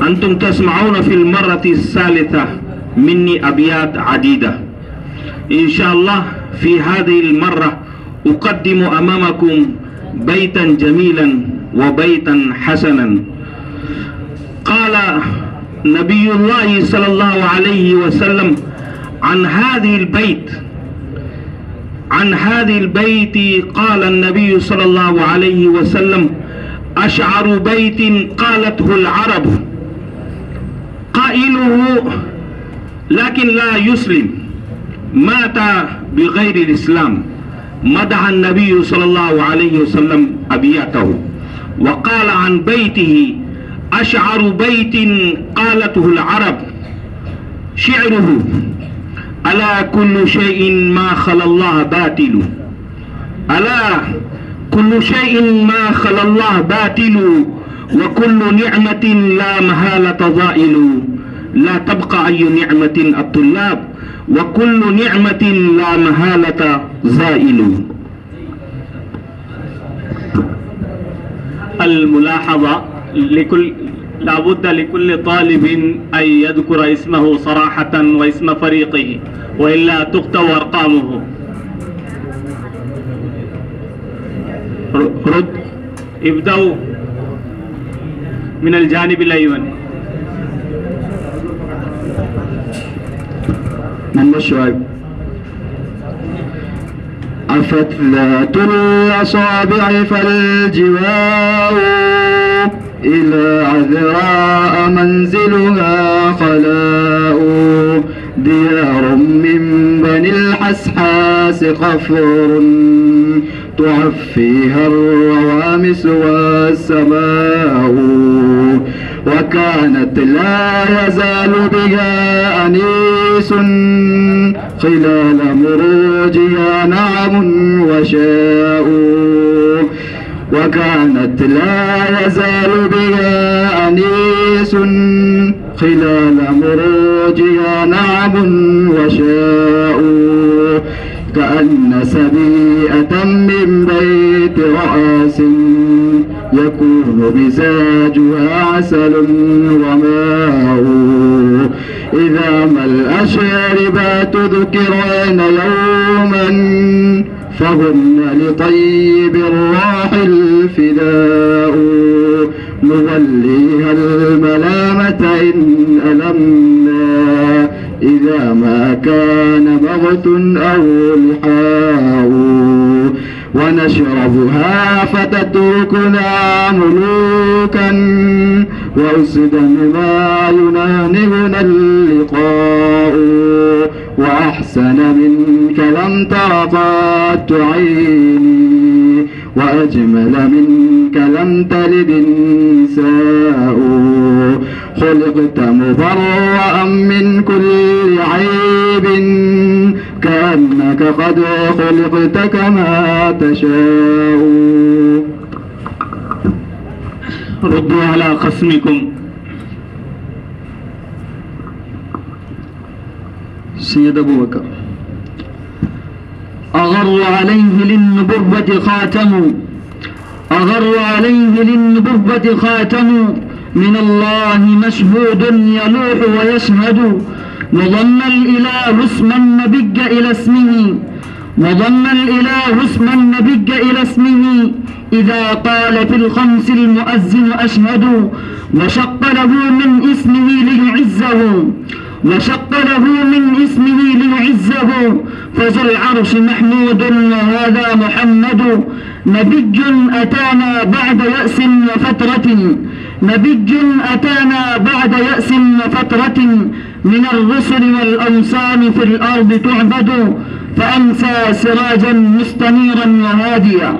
أنتم تسمعون في المرة الثالثة مني أبيات عديدة. إن شاء الله في هذه المرة أقدم أمامكم بيتا جميلا وبيتا حسنا. قال نبي الله صلى الله عليه وسلم عن هذه البيت قال النبي صلى الله عليه وسلم: أشعر بيت قالته العرب قائله لكن لا يسلم مات بغير الإسلام. مدح النبي صلى الله عليه وسلم أبياته وقال عن بيته: أشعر بيت قالته العرب شعره: ألا كل شيء ما خلا الله باطل، ألا كل شيء ما خلا الله باطل، وكل نعمة لا محالة زائل. لا تبقى أي نعمة الطلاب، وكل نعمة لا محالة زائل. الملاحظة لابد لكل طالب أن يذكر اسمه صراحة واسم فريقه، وإلا تكتب أرقامه. رد. ابدأوا من الجانب الأيمن. محمد شعيب. أفتلات الأصابع فالجوار إلى عذراء منزلها خلاء، ديار من بني الحسحاس قفر تعفيها الروامس والسماء، وكانت لا يزال بها أنيس خلال مروجها نعم وشاء، وكانت لا يزال بها أنيس خلال مروجها نعم وشاء، كأن سبيئة من بيت رأس يكون مزاجها عسل وماء، إذا ما الأشاربات ذكرن يوما فهن لطيب الراح الفداء، نوليها الملامة إن ألمنا إذا ما كان مغت أو لحاء، ونشربها فتتركنا ملوكا وأسدا ما ينانغنا اللقاء، وأحسن منك لم تر قط عيني، وأجمل منك لم تلد النساء، خلقت مبرأ من كل عيب كأنك قد خلقت كما تشاء. ردوا على خصمكم. سيد أبو بكر. أغر عليه للنبوة خاتم، أغر عليه للنبوة خاتم، من الله مشهود يلوح ويشهد، وظن الإله اسم النبي إلى اسمه، وظن الإله اسم النبي إلى اسمه، إذا قال في الخمس المؤذن أشهد، وشق له من اسمه ليعزه، وشق له من اسمه ليعزه، فذو العرش محمود وهذا محمد، نبي أتانا بعد يأس وفترة، نبي أتانا بعد يأس وفترة، من الرسل والأوثان في الأرض تعبد، فأنسى سراجا مستنيرا وهاديا،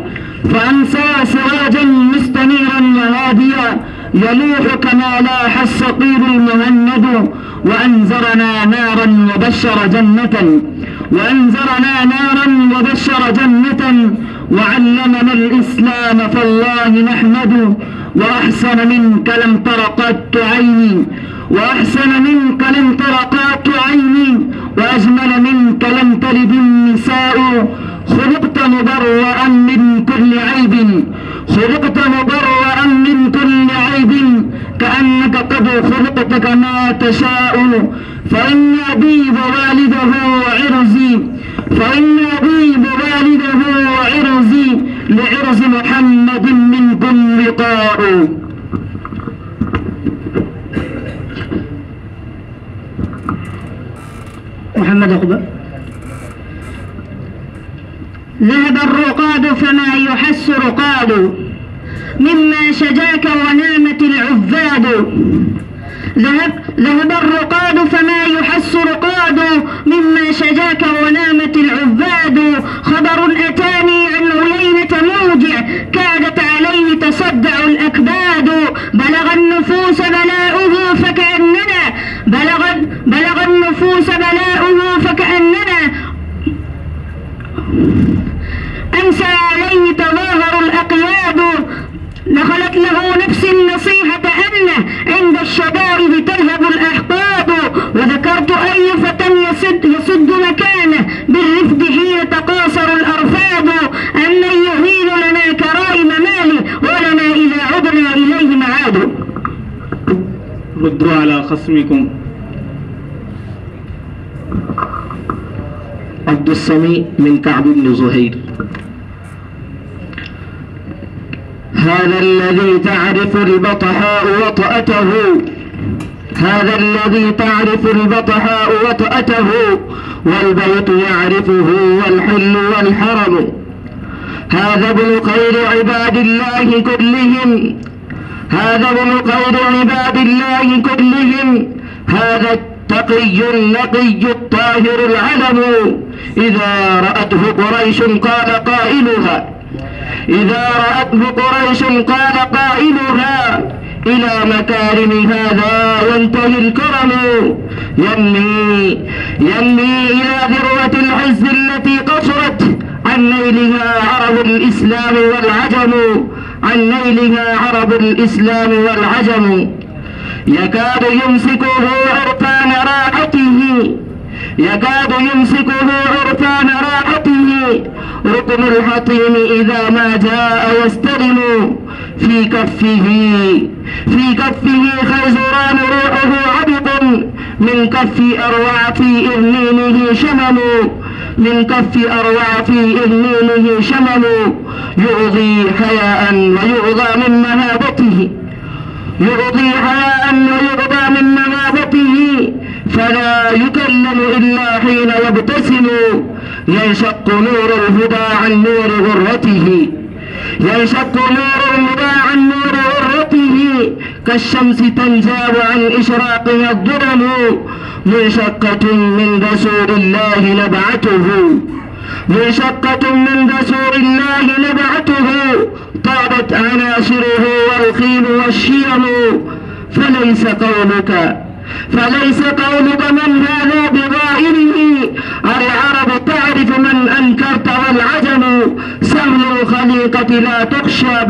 فأنسى سراجا مستنيرا وهاديا، يلوح كما لاح الصقيل المهند، وأنذرنا نارا وبشر جنة، وأنذرنا نارا وبشر جنة، وعلمنا الإسلام فالله نحمد، وأحسن منك لم تر قط عيني، وأحسن منك لم تر قط عيني، وأجمل منك لم تلد النساء، خلقت مبرأ من كل عيب، خلقت مبرأ من كل عيب، كأنك إنك قد خلقت كما تشاء فإن أبي ووالده وعرزي لعرز محمد منكم وقاء. محمد أخبر. ذهب الرقاد فما يحس رقاد مما شجاك ونامت العباد. ذهب الرقاد فما يحس رقاد مما شجاك ونامت العباد. خبر أتاني عن عيينة موجع كادت عليه تصدع الأكباد. بلغ النفوس بلاؤه فكأننا أمسى عليه تظاهر الأقياد. دخلت له نفس النصيحة أنه عند الشدائد تذهب الأحقاد. وذكرت أي فتى يسد مكانه بالرفد حين تقاصر الأرفاد. أمن يهين لنا كرائم ماله ولنا إذا عدنا إليه معاد. ردوا على خصمكم. عبد الصمي من كعب بن زهير. هذا الذي تعرف البطحاء وطأته والبيت يعرفه والحل والحرم. هذا ابن خير عباد الله كلهم هذا التقي النقي الطاهر العلم. إذا رأته قريش قال قائلها إلى مكارم هذا ينتهي الكرم. ينمي إلى ذروة العز التي قصرت عن نيلها عرب الإسلام والعجم. يكاد يمسكه عرفان راحته ركن الحطيم إذا ما جاء يستلم. في كفه خيزران روحه عبق من كف أروع في إرنينه شمم. يعضي حياء ويعضى من مهابته فلا يكلم إلا حين يبتسم. ينشق نور الهدى عن نور غرته كالشمس تنجاب عن إشراقها الظلم. منشقة من رسول الله نبعته طابت عناصره والخيل والشيم. فليس قولك من هذا بغائره. العرب تعرف من أنكرت والعجم. سهل الخليقة لا تخشى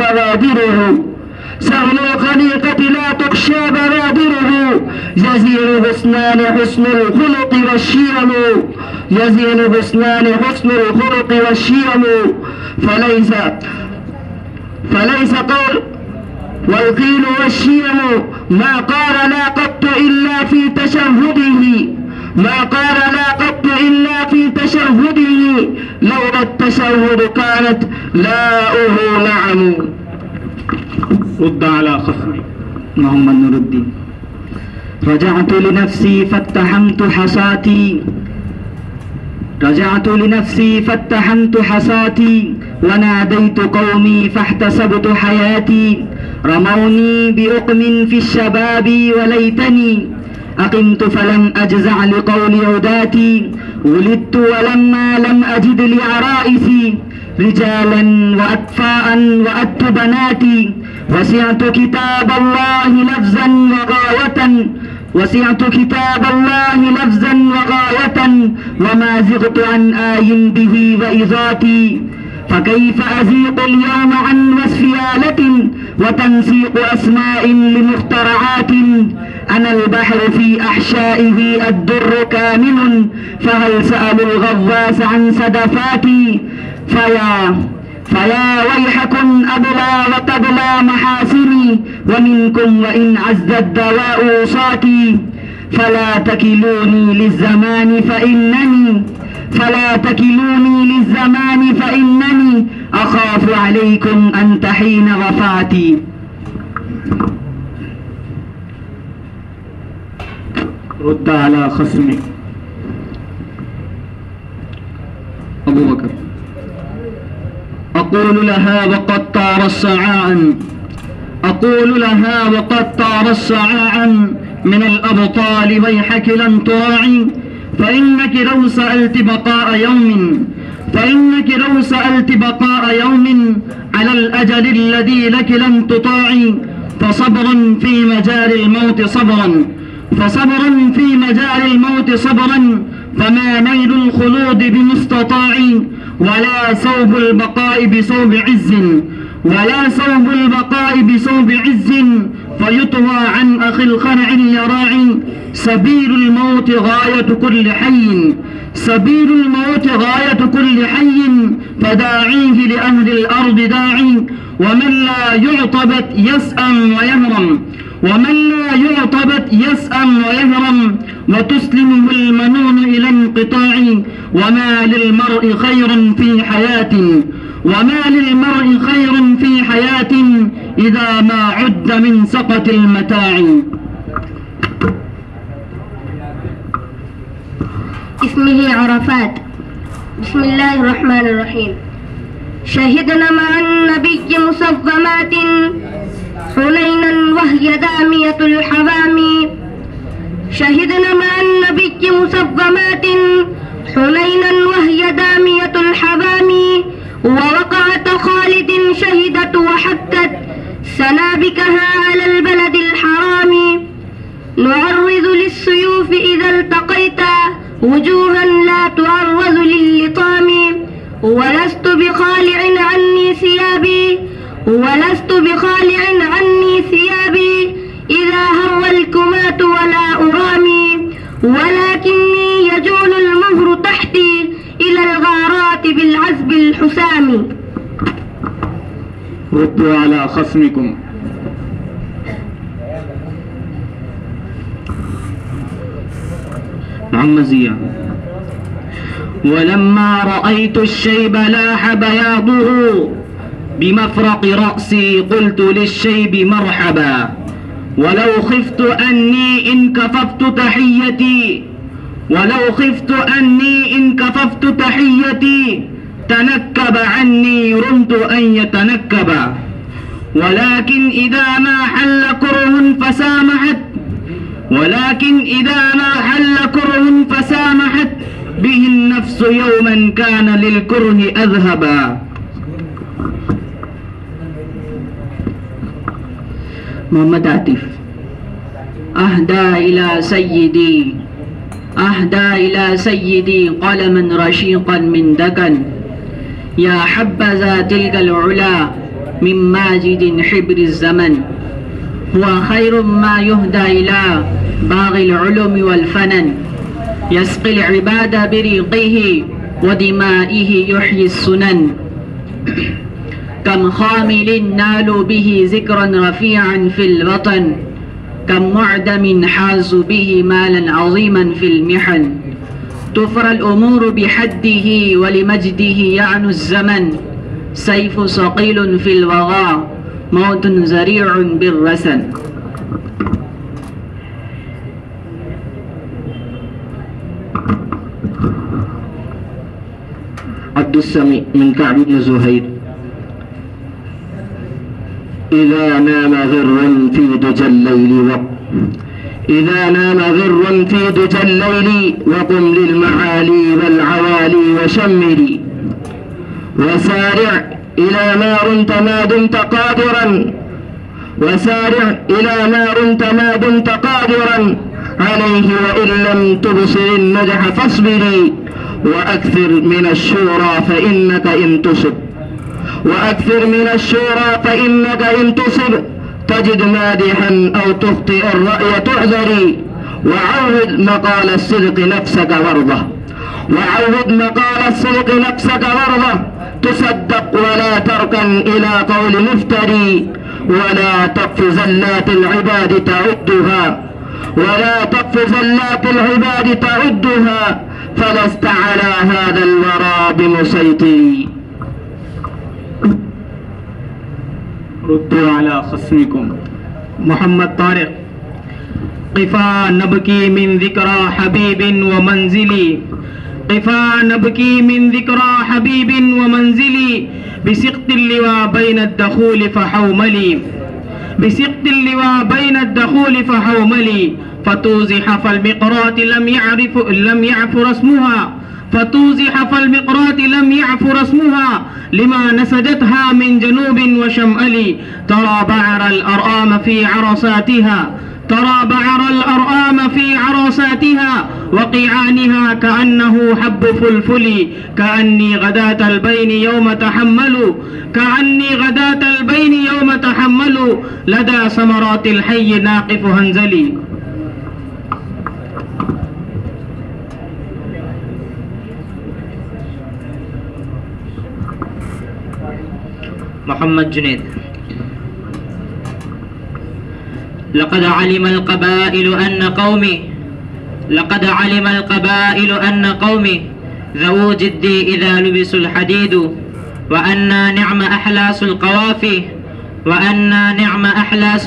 بوادره. يزين حسنان حسن الخلق والشيم. فليس قول والقيل والشيم ما قال لا قط إلا في تشهده. لولا التشهد كانت لاؤه نعم. رد على خصمي. محمد نور الدين. رجعت لنفسي فاتحمت حصاتي وناديت قومي فاحتسبت حياتي. رموني بأقم في الشباب وليتني أقمت فلم أجزع لقول عداتي. ولدت ولما لم أجد لعرائسي رجالا وأطفاء وأت بناتي. وسعت كتاب الله لفظا وغاية وما زغت عن آي به وإذاتي. فكيف أزيق اليوم عن وصف آلة وتنسيق أسماء لمخترعات. أنا البحر في أحشائه الدر كامن فهل سألوا الغواص عن صدفاتي. فيا ويحكم أبلى وتبلى محاسني ومنكم وإن عز الدواء وصاكي فلا تكلوني للزمان فإنني أخاف عليكم أن تحين وفاتي. رد على خصمك. أبو بكر: أقول لها وقد طار الصعاع من الأبطال ويحك لن تراعي فإنك لو سألت بقاء يوم على الأجل الذي لك لن تطاعي فصبر في مجال الموت صبرا فما نيل الخلود بمستطاع ولا ثوب البقاء بصوب عز فيطوى عن أخي الخنع يراعي سبيل الموت غاية كل حي فداعيه لأهل الأرض داعي ومن لا يعتبت يسأم ويهرم وتسلمه المنون إلى انقطاع وما للمرء خير في حياة إذا ما عد من سقط المتاع. اسمه عرفات. بسم الله الرحمن الرحيم. شهدنا مع النبي مسظمات حنينا وهي دامية الحمام ووقعة خالد شهدت وحكت سنابكها على البلد الحرام نعرض للسيوف إذا التقيت وجوها لا تعرض للطام ولست بخالع عني ثيابي إذا هوى الكماة ولا أرامي ولكني يجول المهر تحتي إلى الغارات بالعزب الحسام. ردوا على خصمكم. عمزية: ولما رأيت الشيب لاح بياضه بمفرق رأسي قلت للشيب مرحبا ولو خفت أني إن كففت تحيتي تنكب عني رمت أن يتنكب ولكن إذا ما حل كره فسامحت به النفس يوما كان للكره أذهبا. محمد عاطف: أهدى إلى سيدي قلما رشيقا من دكن يا حبذا تلك العلا من ماجد حبر الزمن هو خير ما يهدى إلى باغي العلوم والفنن يسقي العباد بريقه ودمائه يحيي السنن كم خامل نالوا به ذكرا رفيعا في الوطن كم معدم حازوا به مالا عظيما في المحن تفرى الأمور بحده ولمجده يعنو الزمن سيف صقيل في الوغى موت زريع بالرسن. عبد السميع من كعب بن زهير: إذا نام غر في دجى الليل وقم للمعالي والعوالي وشمري وسارع إلى ما رمت ما دمت قادرا عليه وإن لم تبصر النجح فاصبري وأكثر من الشورى فإنك إن تصب تجد مادحا أو تخطئ الرأي تعذري وعود مقال الصدق نفسك وارضه تصدق ولا تركن إلى قول مفتري ولا تقف زلات العباد تعدها ولا تقف زلات العباد تعدها فلست على هذا الورى بمسيطر. ردوا على خصمكم. محمد طارق. قفا نبكي من ذكرى حبيب ومنزلي قفا نبكي من ذكرى حبيب ومنزلي بسقط اللواء بين الدخول فحوملي بسقط اللواء بين الدخول فحوملي فتوزح فالمقرات لم يعفر اسمها فتوزح فالمقرات لم يعفر اسمها لما نسجتها من جنوب وشمال ترى بعر الأرآم في عرصاتها في عرصاتها وقيعانها كأنه حب فلفل كأني غداة البين يوم تحمل لدى ثمرات الحي ناقف هنزلي. محمد جنيد. لقد علم القبائل أن قومي ذو جدي إذا لبسوا الحديد وأنا نعم أحلاس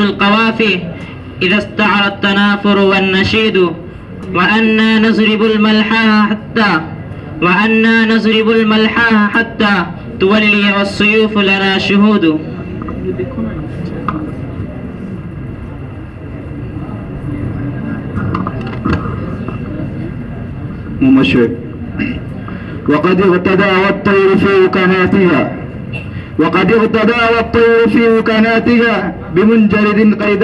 القوافي إذا استعر التنافر والنشيد وأنا نزرب الملحى حتى تولي والسيوف لنا شهود. ممشق. وقد اغتدى والطير في وكناتها بمنجرد قيد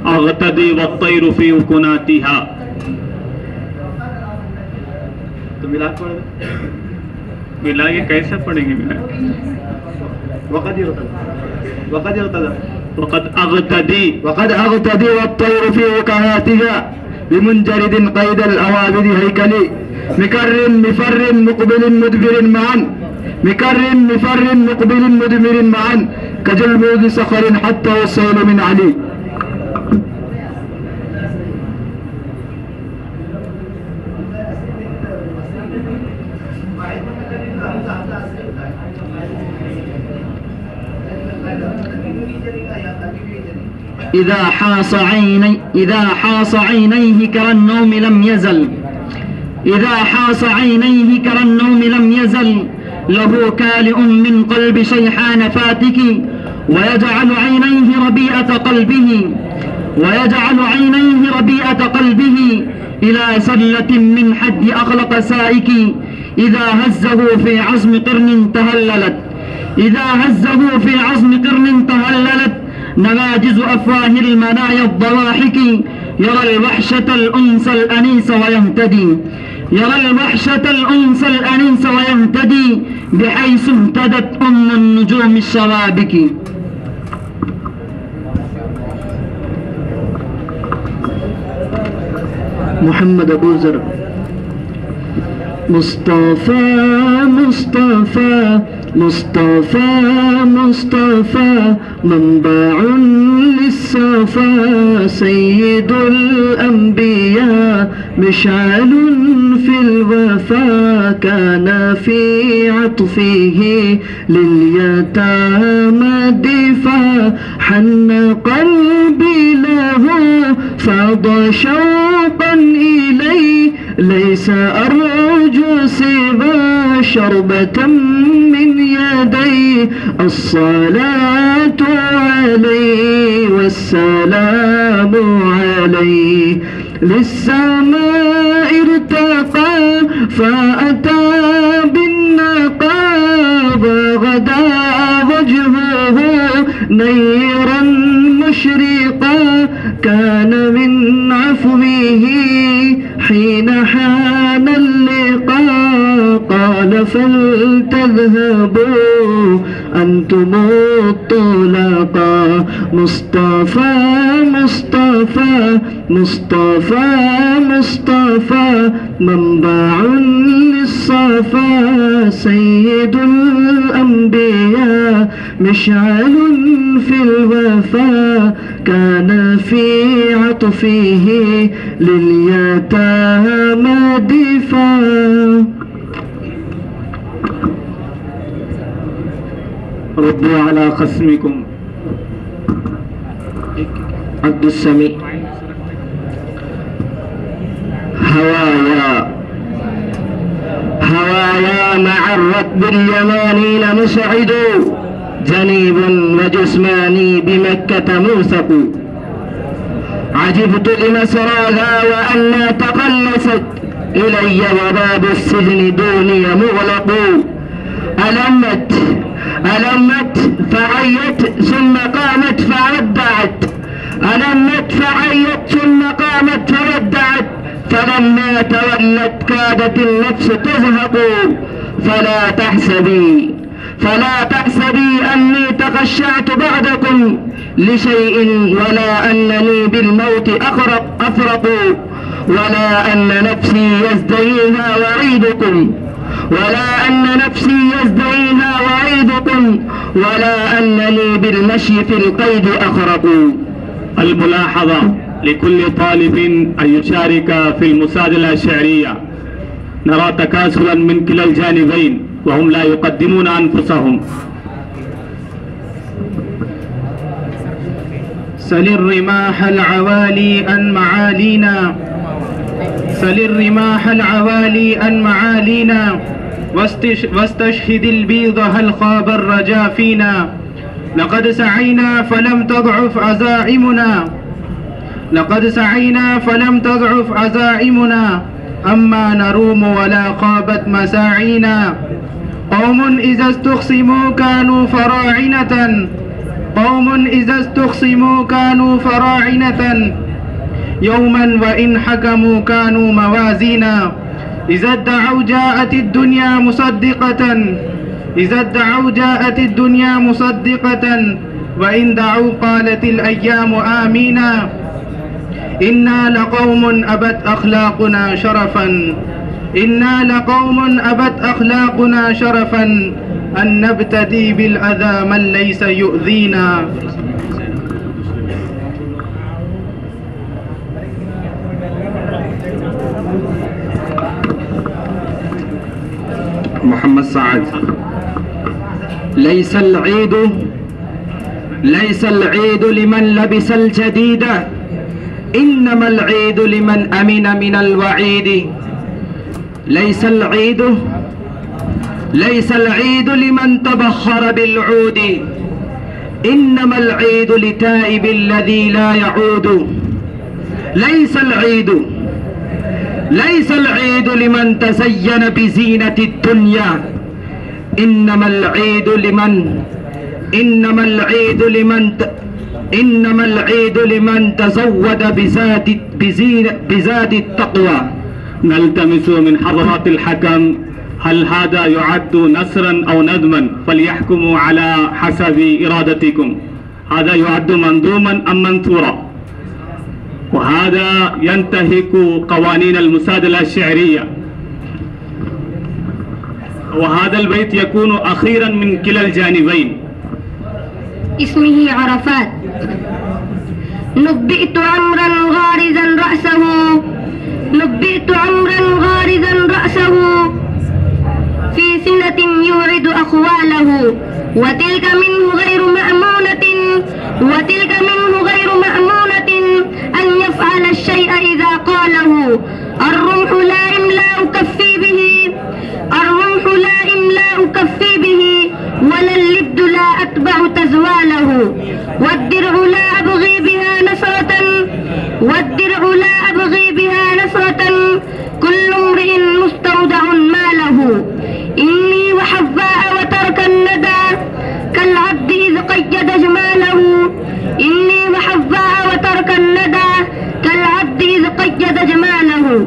أغتدي والطير في وكناتها. तो मिला के कैसे पढ़ेंगे? وقد أغتدي والطير في وكناتها بمنجرد قيد الأوابد هيكلي مكر مفر مقبل مدبر معا كجلمود صخر حتى والسيل من علي. إذا حاص عينيه كرى النوم لم يزل له كالئ من قلب شيحان فاتك ويجعل عينيه ربيئة قلبه إلى سلة من حد أخلق سائك إذا هزه في عظم قرن تهللت نواجز أفواه المنايا الضواحك يرى الوحشة الأنس الأنيس ويهتدي بحيث اهتدت النجوم الشوابك. محمد أبو زر. مصطفى منبع للصفا سيد الأنبياء مشعل في الوفا كان في عطفه لليتامى دفاع حن قلبي له فاض شوقا إليه ليس أرجو سوى شربة من يدي الصلاة عليه والسلام عليه للسماء ارتقى فأتى بالنقى وغدا وجهه نيرا مشرقا كان من عفوه حين حان اللقاء قال فلتذهبوا أنتم أنتم الطلقاء. مصطفى مصطفى مصطفى مصطفى منبع للصفا، سيد الأنبياء مشعل في الوفا، كان في عطفه لليتامى دفاع. ردوا على خصمكم. عبد السميع. هوايا مع الركب اليماني لمسعد، جنيب وجسماني بمكة موثق. عجبت لمسراها وأنها تقلصت إلي وباب السجن دوني مغلق. ألمت فعيت ثم قامت فودعت، ألمت فعيت ثم قامت فودعت، فلما تولت كادت النفس تزهق. فلا تحسبي أني تخشعت بعدكم لشيء، ولا أنني بالموت أفرق، ولا أن نفسي يزدريها وعيدكم، ولا أن نفسي يزدريها وعيدكم، ولا أنني بالمشي في القيد أخرق. الملاحظة لكل طالب أن يشارك في المسابقة الشعرية. نرى تكاسلا من كلا الجانبين وهم لا يقدمون أنفسهم. سل الرماح العوالي أن معالينا، سل الرماح العوالي أن معالينا، واستشهد البيض هل خاب الرجا فينا. لقد سعينا فلم تضعف عزائمنا، لقد سعينا فلم تضعف عزائمنا، أما نروم ولا خابت مساعينا. قوم إذا استخصموا كانوا فراعنة، قوم إذا استخصموا كانوا فراعنة، يوما وإن حكموا كانوا موازينا. إذا ادعوا جاءت الدنيا مصدقة، إذا ادعوا جاءت الدنيا مصدقة، وإن دعوا قالت الأيام آمينا. إنا لقوم أبت أخلاقنا شرفا، إنا لقوم أبت أخلاقنا شرفا، أن نبتدي بالأذى من ليس يؤذينا. محمد سعد. ليس العيد لمن لبس الجديد، إنما العيد لمن أمن من الوعيد. ليس العيد لمن تبخر بالعود، إنما العيد لتائب الذي لا يعود. ليس العيد لمن تزين بزينة الدنيا، إنما العيد لمن تزود بزاد التقوى. نلتمس من حضرات الحكم هل هذا يعد نصرا أو ندما، فليحكموا على حسب إرادتكم. هذا يعد منظوما أم منثورا؟ وهذا ينتهك قوانين المسابقة الشعرية. وهذا البيت يكون أخيرا من كلا الجانبين. اسمه عرفات. نبئت عمرا غارزا رأسه، نبئت عمرا غارزا رأسه، في سنة يوعد أخواله، وتلك منه غير مأمونة، وتلك منه غير مأمونة، أن يفعل الشيء إذا قاله. الرمح لا إملاء كفي به، الرمح لا إملاء كفي به، ولا اللبد لا أتبع تزواله. والدرع لا أبغي بها نصرة، والدرع لا أبغي بها نصرة، كل امرئ مستودع ماله. إني وحفاء وترك الندى، كالعبد إذ قيد جماله. إني وحفاء وترك الندى، كالعبد إذ قيد جماله.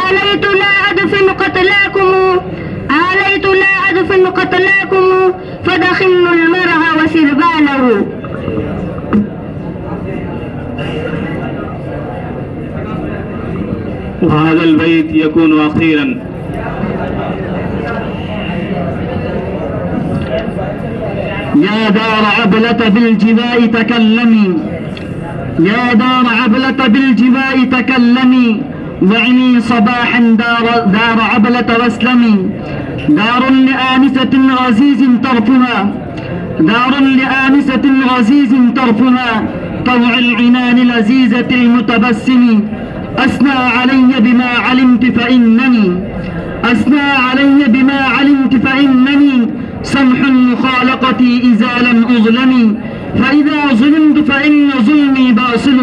آليت لا أدفن قتلاكم، آليت لا أدفن قتلاكم، فدخن المرء سرباله. وهذا البيت يكون أخيرا. يا دار عبلة بالجباء تكلمي، يا دار عبلة بالجباء تكلمي، وعني صباحا دار عبلة واسلمي. دار لآنسة غزيز طرفها، دار لآنسة غزيز طرفها، طوع العنان لذيذة المتبسم. أثنى علي بما علمت فإنني، أثنى علي بما علمت فإنني سمح مخالقتي إذا لم أظلم. فإذا ظلمت فإن ظلمي باصل،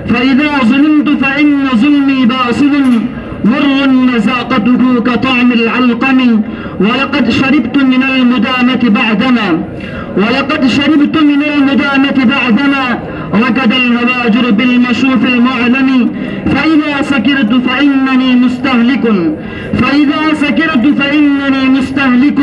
فإذا ظلمت فإن ظلمي باصل. مر مذاقته كطعم العلقم، ولقد شربت من المدامة بعدما، ولقد شربت من المدامة بعدما ركد الهواجر بالمشوف المعلم. فإذا سكرت فإنني مستهلك، فإذا سكرت فإنني مستهلك،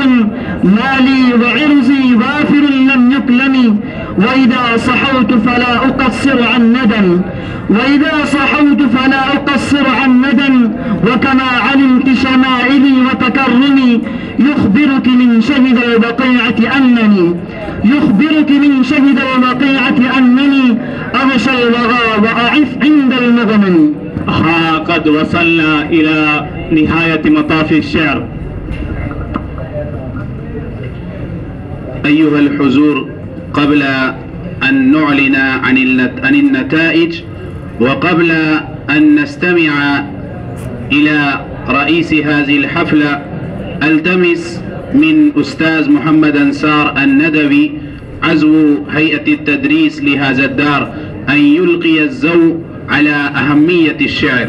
مالي وعرضي وافر لم يكلم. وإذا صحوت فلا أقصر عن ندم، وإذا صحوت فلا أقصر عن ندم. وكما علمت شمائلي وتكرمي، يخبرك من شهد البقيعة أنني، يخبرك من شهد البقيعة أنني أغشى الوغى وأعف عند المغنم. ها قد وصلنا إلى نهاية مطاف الشعر. أيها الحضور، قبل أن نعلن عن النتائج، وقبل أن نستمع إلى رئيس هذه الحفلة، التمس من أستاذ محمد أنصار الندوي عضو هيئة التدريس لهذا الدار أن يلقي الضوء على أهمية الشعر.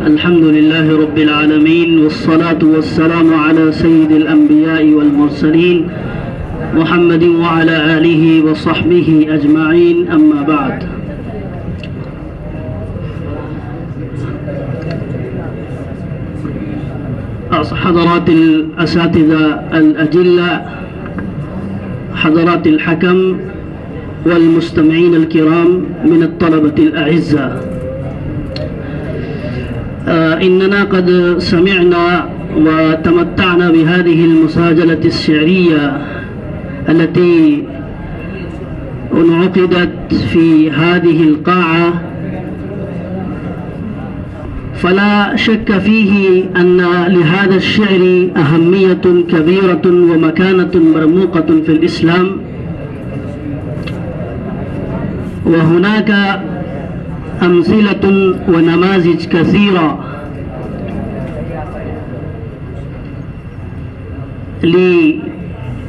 الحمد لله رب العالمين، والصلاة والسلام على سيد الأنبياء والمرسلين محمد وعلى آله وصحبه أجمعين. أما بعد، حضرات الأساتذة الأجلة، حضرات الحكم والمستمعين الكرام من الطلبة الأعزاء، إننا قد سمعنا وتمتعنا بهذه المساجلة الشعرية التي انعقدت في هذه القاعة. فلا شك فيه أن لهذا الشعر أهمية كبيرة ومكانة مرموقة في الإسلام، وهناك أمثلة ونماذج كثيرة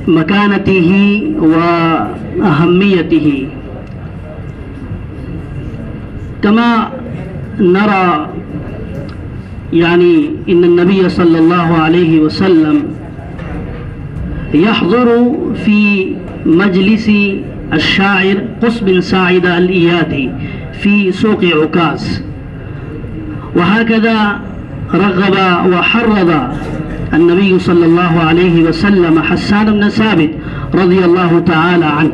لمكانته وأهميته. كما نرى إن النبي صلى الله عليه وسلم يحضر في مجلس الشاعر قص بن ساعدة الإيادي في سوق عكاظ، وهكذا رغب وحرض النبي صلى الله عليه وسلم حسان بن ثابت رضي الله تعالى عنه.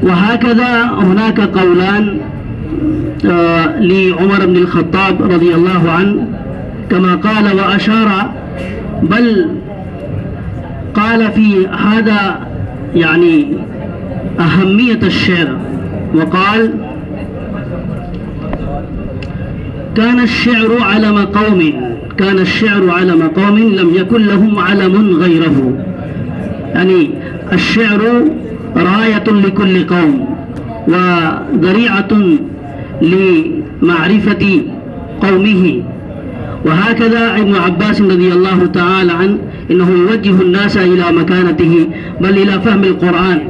وهكذا هناك قولان لعمر بن الخطاب رضي الله عنه، كما قال وأشار، بل قال في هذا أهمية الشعر، وقال: كان الشعر علم قوم، كان الشعر علم قوم لم يكن لهم علم غيره. الشعر راية لكل قوم وذريعة لمعرفة قومه، وهكذا ابن عباس رضي الله تعالى عنه إنه يوجه الناس إلى مكانته بل إلى فهم القرآن،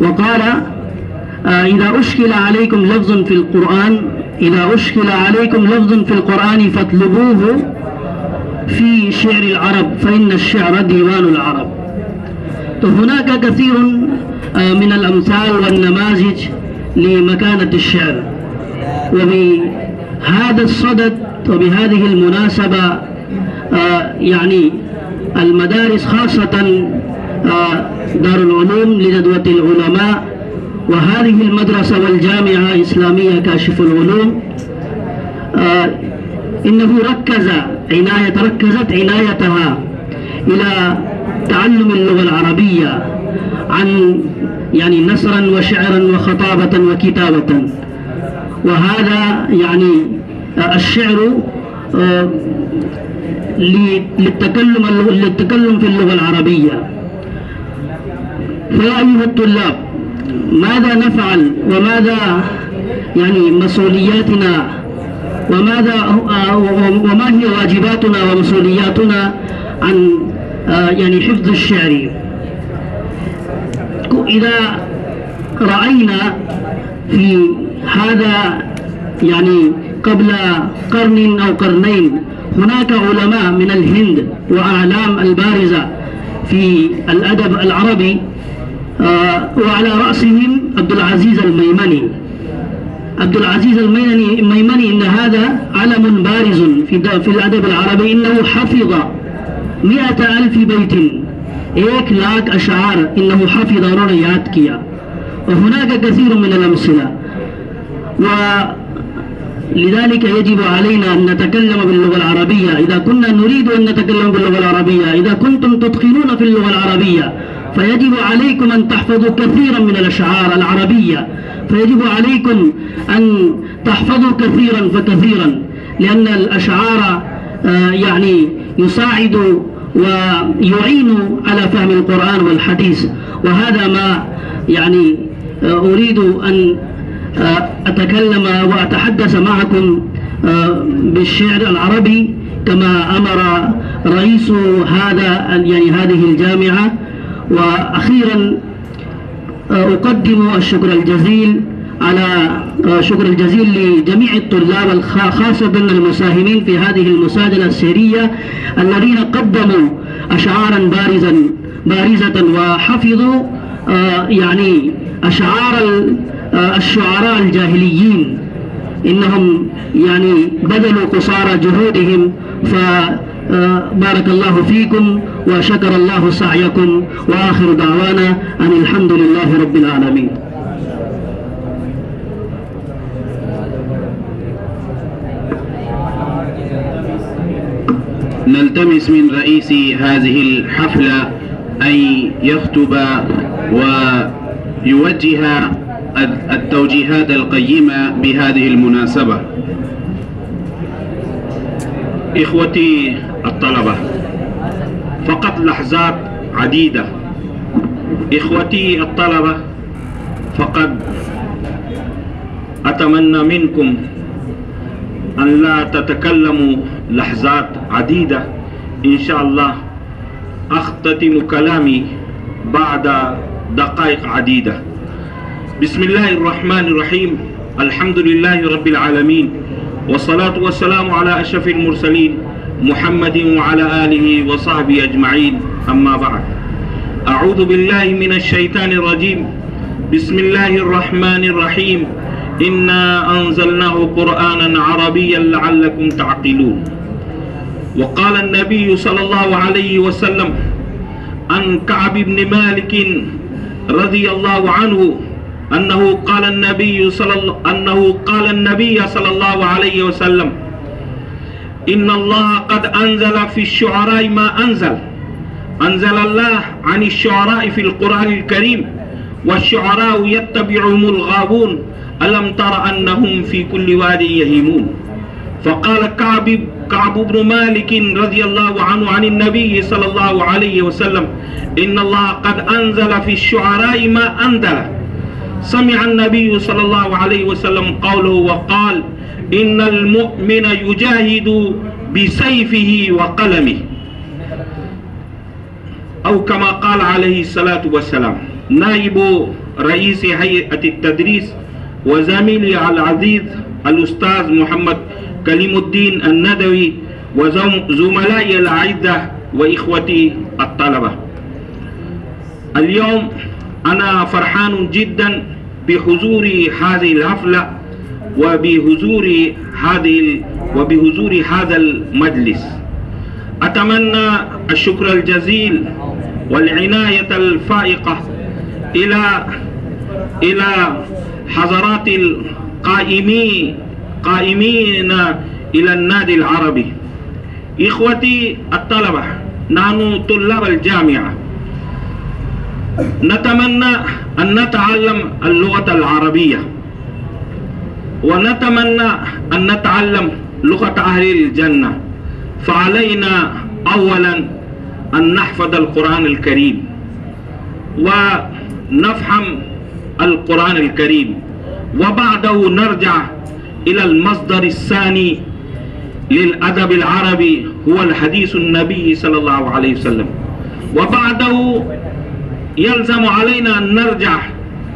وقال إذا أشكل عليكم لفظ في القرآن فاطلبوه في شعر العرب فإن الشعر ديوان العرب. هناك كثير من الأمثال والنماذج لمكانة الشعر، وبهذا الصدد وبهذه المناسبة يعني المدارس خاصة دار العلوم لندوة العلماء وهذه المدرسة والجامعة الإسلامية كاشف العلوم إنه ركزت عنايتها إلى تعلم اللغة العربية عن يعني نثرا وشعرا وخطابة وكتابة. وهذا يعني الشعر للتكلم في اللغة العربية. فيا أيها الطلاب، ماذا نفعل وماذا يعني مسؤولياتنا وما هي واجباتنا ومسؤولياتنا عن يعني حفظ الشعر؟ إذا رأينا في هذا يعني قبل قرن أو قرنين هناك علماء من الهند وأعلام البارزة في الأدب العربي، وعلى رأسهم عبد العزيز الميمني. إن هذا علم بارز في الأدب العربي، إنه حفظ 100,000 بيت 1,00,000 أشعار، إنه حفظ رؤيات كيا. وهناك كثير من الأمثلة، ولذلك يجب علينا أن نتكلم باللغة العربية. إذا كنا نريد أن نتكلم باللغة العربية، إذا كنتم تتقنون في اللغة العربية فيجب عليكم أن تحفظوا كثيرا من الأشعار العربية، فيجب عليكم أن تحفظوا كثيرا فكثيرا، لأن الأشعار يعني يساعد ويعين على فهم القرآن والحديث. وهذا ما يعني أريد أن أتكلم وأتحدث معكم بالشعر العربي كما أمر رئيس هذه الجامعة. وأخيرا أقدم الشكر الجزيل لجميع الطلاب خاصة المساهمين في هذه المساجلة السيرية الذين قدموا أشعارا بارزة وحفظوا يعني أشعار الشعراء الجاهليين. إنهم يعني بذلوا قصارى جهودهم، فبارك الله فيكم وشكر الله سعيكم، وآخر دعوانا أن الحمد لله رب العالمين. نلتمس من رئيس هذه الحفلة أن يخطب ويوجه التوجيهات القيمة بهذه المناسبة. إخوتي الطلبة، فقط لحظات عديدة. إخوتي الطلبة، فقد أتمنى منكم أن لا تتكلموا لحظات عديدة. إن شاء الله أختتم كلامي بعد دقائق عديدة. بسم الله الرحمن الرحيم. الحمد لله رب العالمين، والصلاة والسلام على أشرف المرسلين محمد وعلى آله وصحبه أجمعين. أما بعد، أعوذ بالله من الشيطان الرجيم. بسم الله الرحمن الرحيم. إنا أنزلناه قرآنا عربيا لعلكم تعقلون. وقال النبي صلى الله عليه وسلم عن كعب بن مالك رضي الله عنه أنه قال النبي صلى الله عليه وسلم: إن الله قد أنزل في الشعراء ما أنزل الله عن الشعراء في القرآن الكريم، والشعراء يتبعهم الغاوون، ألم تر أنهم في كل واد يهيمون. فقال كعب بن مالك رضي الله عنه عن النبي صلى الله عليه وسلم: إن الله قد أنزل في الشعراء ما أنزل. سمع النبي صلى الله عليه وسلم قوله وقال: إن المؤمن يجاهد بسيفه وقلمه، أو كما قال عليه الصلاة والسلام. نائب رئيس هيئة التدريس وزميلي العزيز الأستاذ محمد كليم الدين الندوي وزملائي الأعزة وإخوتي الطلبة، اليوم أنا فرحان جدا بحضور هذه الحفلة وبحضور هذا المجلس. أتمنى الشكر الجزيل والعناية الفائقة إلى حضرات القائمين إلى النادي العربي. إخوتي الطلبة، نحن طلاب الجامعة نتمنى أن نتعلم اللغة العربية، ونتمنى أن نتعلم لغة أهل الجنة. فعلينا أولا أن نحفظ القرآن الكريم ونفهم القرآن الكريم، وبعده نرجع إلى المصدر الثاني للأدب العربي هو الحديث النبي صلى الله عليه وسلم، وبعده يلزم علينا أن نرجع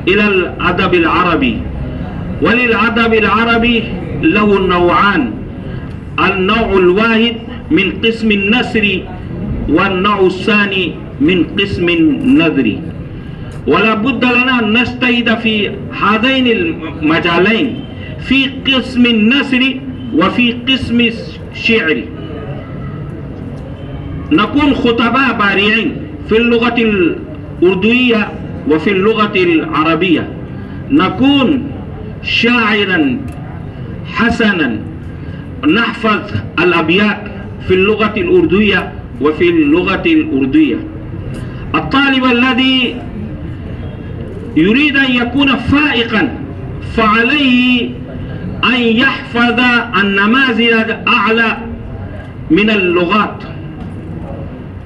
إلى الأدب العربي. وللأدب العربي له نوعان: النوع الواحد من قسم النثر، والنوع الثاني من قسم النثر. ولا بد لنا أن نجتهد في هذين المجالين، في قسم النثر وفي قسم الشعر. نكون خطباء بارعين في اللغة الأردوية وفي اللغة العربية، نكون شاعرا حسنا، نحفظ الأبيات في اللغة الأردوية وفي اللغة الأردوية. الطالب الذي يريد أن يكون فائقا فعليه أن يحفظ النماذج الأعلى من اللغات.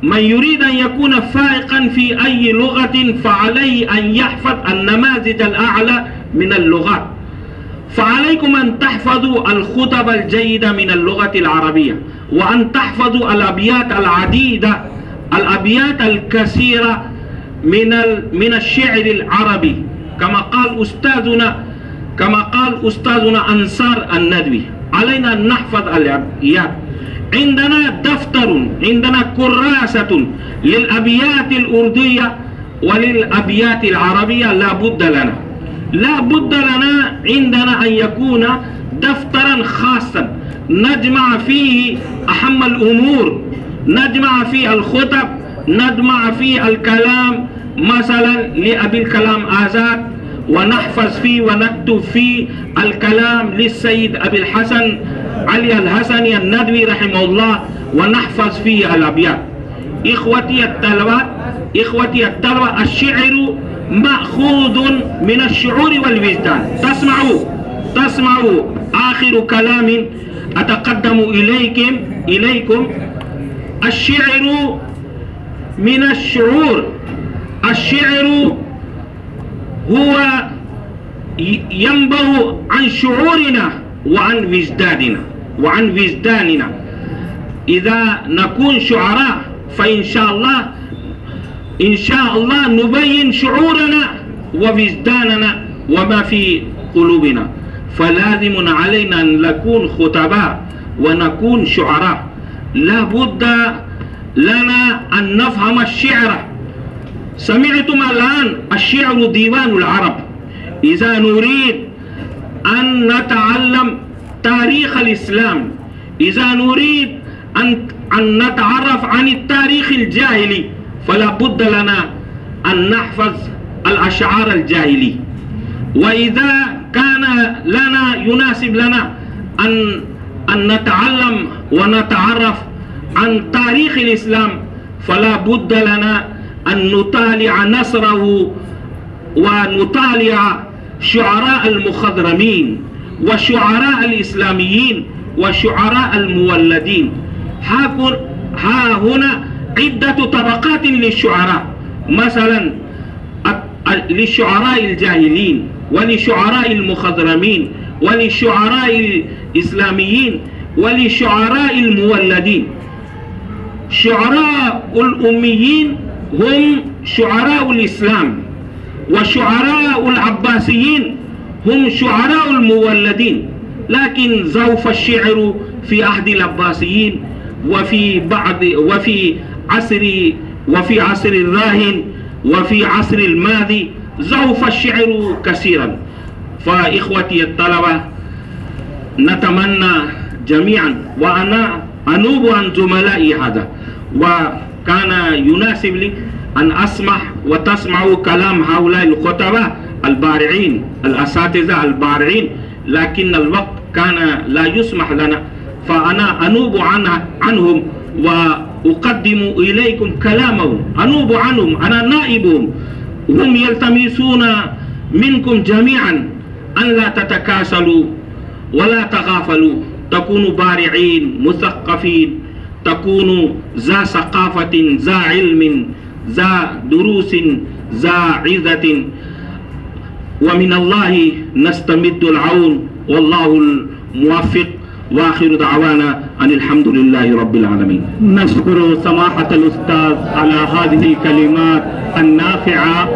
من يريد أن يكون فائقا في أي لغة فعليه أن يحفظ النماذج الأعلى من اللغات. فعليكم أن تحفظوا الخطب الجيدة من اللغة العربية، وأن تحفظوا الأبيات العديدة، الأبيات الكثيرة من الشعر العربي، كما قال أستاذنا أنصار الندوي. علينا أن نحفظ الأبيات. عندنا دفتر، عندنا كراسة للأبيات الأردية وللأبيات العربية. لا بد لنا عندنا أن يكون دفترا خاصا نجمع فيه أهم الأمور، نجمع فيه الخطب، نجمع فيه الكلام، مثلا لأبي الكلام آزاد، ونحفظ فيه ونكتب فيه الكلام للسيد أبي الحسن علي الحسني الندوي رحمه الله، ونحفظ فيه الأبيات. إخوتي الطلبة، الشعر مأخوذ من الشعور والوجدان. تسمعوا آخر كلام أتقدم إليكم. الشعر من الشعور. الشعر هو ينبع عن شعورنا وعن وجداننا. إذا نكون شعراء فإن شاء الله نبين شعورنا ووجداننا وما في قلوبنا. فلازم علينا أن نكون خطباء ونكون شعراء. لا بد لنا أن نفهم الشعر. سمعتم الآن الشعر ديوان العرب. إذا نريد أن نتعلم تاريخ الإسلام، إذا نريد أن نتعرف عن التاريخ الجاهلي، فلا بد لنا أن نحفظ الأشعار الجاهلي. وإذا كان يناسب لنا أن نتعلم ونتعرف عن تاريخ الإسلام، فلا بد لنا أن نطالع نصره ونطالع شعراء المخضرمين وشعراء الإسلاميين وشعراء المولدين. ها هنا عدة طبقات للشعراء، مثلا للشعراء الجاهلين ولشعراء المخضرمين ولشعراء الإسلاميين. ولشعراء المولدين. شعراء الأميين هم شعراء الإسلام، وشعراء العباسيين هم شعراء المولدين، لكن زوف الشعر في عهد العباسيين وفي عصر الراهن وفي عصر الماضي زوف الشعر كثيرا. فإخوتي الطلبة، نتمنى جميعا، وأنا أنوب عن زملائي هذا، وكان يناسب لي أن أسمح وتسمعوا كلام هؤلاء الخطباء البارعين الأساتذة البارعين، لكن الوقت كان لا يسمح لنا، فأنا أنوب عنهم وأقدم إليكم كلامهم، أنوب عنهم، أنا نائبهم. هم يلتمسون منكم جميعا أن لا تتكاسلوا ولا تغافلوا، تكونوا بارعين مثقفين، تكونوا ذا ثقافة ذا علم ذا دروس ذا عزة، ومن الله نستمد العون، والله الموفق. وآخر دعوانا أن الحمد لله رب العالمين. نشكر سماحة الأستاذ على هذه الكلمات النافعة.